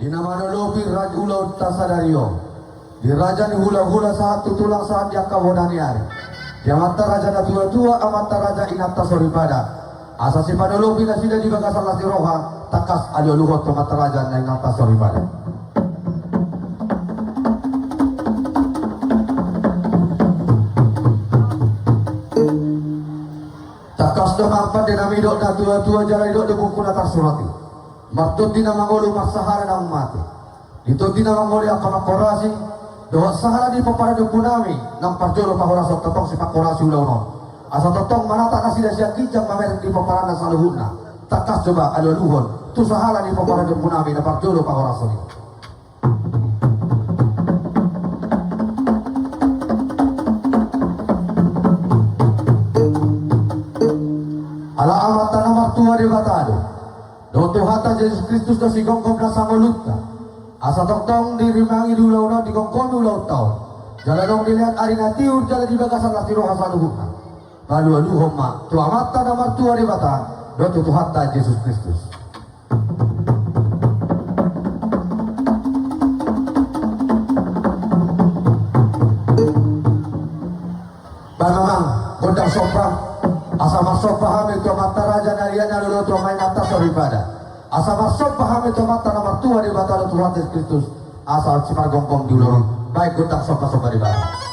Di nama nolobi Raja Ulau Tasadario. Di Raja ni hula-hula saat tutulang saat dia kawodaniari. Di amata Raja na tua-tua amata Raja inata soribada. Asasi panolobi na sila di bagasan lasi roha. Takas alio luhot amata Raja na inata soribada. Takas domampat di nama idok na tua-tua jalan idok di buku natar surati. Martot din ang mangolo masahala ng mati. Dito din ang mangolo ang kamakorasi. Doha sahala di paparado punami ng parjolo pahorasok tatong si pakorasi ulaw nun. Asa tatong manata na sila siya kijang mamerin di paparana sa luhun na. Takas coba aluluhon. Tu sahala di paparado punami na parjolo pahorasok ni. Ala amat na martua di batado. Doto hata Yesus Kristus na si gongkong na sangulut na. Asa toktong dirimangi dulaw na di gongkong dulaw tao. Jalanong dilihat ari na tiur jalan di bagasan na tiroha sa luhut na. Palu-aluhom ma. Tu amata na martua di bata. Doto hata Yesus Kristus. Bagaimana? Gondang sopra. Asa masuk paham itu mata raja nariana lulu tu main atas daripada. Asa masuk paham itu mata nomor tua di batalo Tuhan Yesus Kristus. Asa cipar gongkong di ulur. Baik gondang sopa di bawah.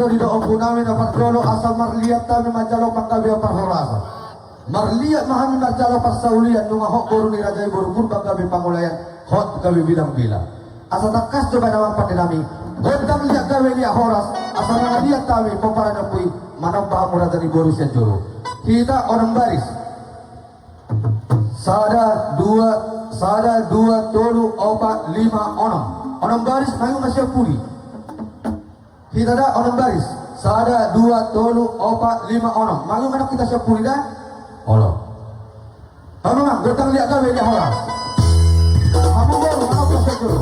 Di doa punami na patrolo asal marliat kami majalo pangkabi parhorasa. Marliat mahami majalo parsaulian nunga hok boru ni raja boru pun pangkabi pangulayan hot kami bilang-bilang. Asal takas coba nama patinami. Gondang liat kami liat horas asal ngaliat kami pempara napui manambah murah dari boru senjuru. Kita orang baris. Sada dua tolu opat lima onom. Orang baris mayu masih puri. Kita ada orang baris. Sada dua tolu opat lima onom. Malu mana kita siap pulih dah? Olah. Kamu nak datang lihat kami dia horas. Kamu baru mana kita dulu.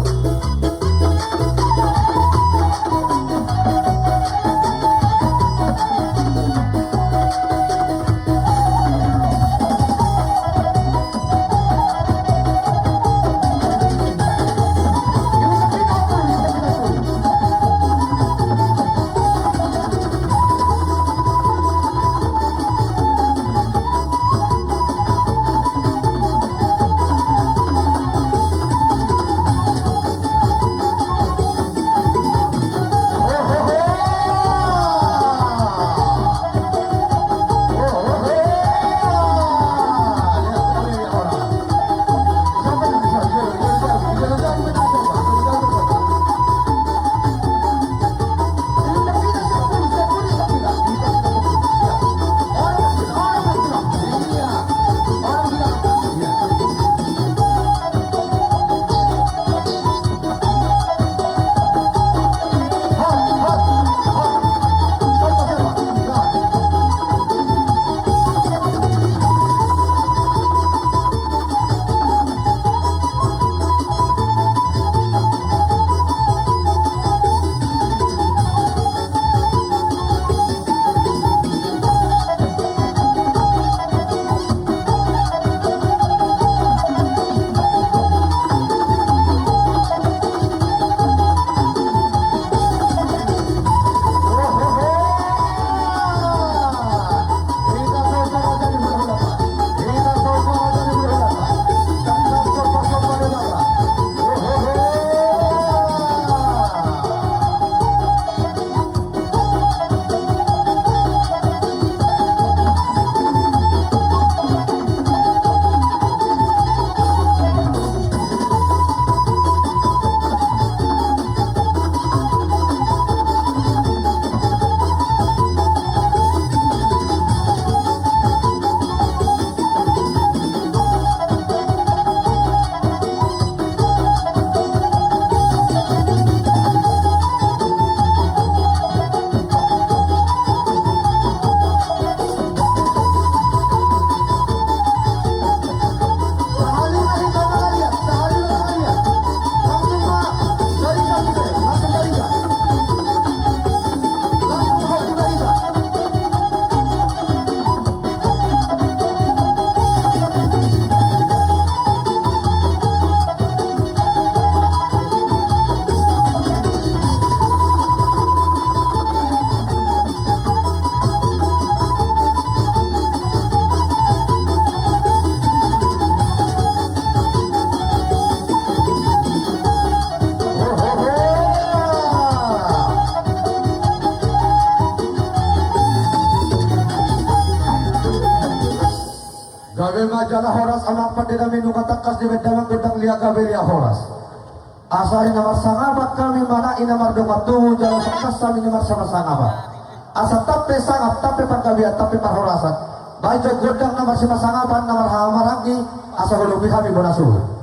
jala horas anak padena minu katakas di bedamang kutang liaga belia horas. Asal namar sangabat kami mana inamar domat tuhu jala sakas kami namar sama sangabat. Asa tape sangap tape pangkabiat tape parhorasan. Baik godang namar sama sangabat namar hamarangi asa hulubi kami bonasuh.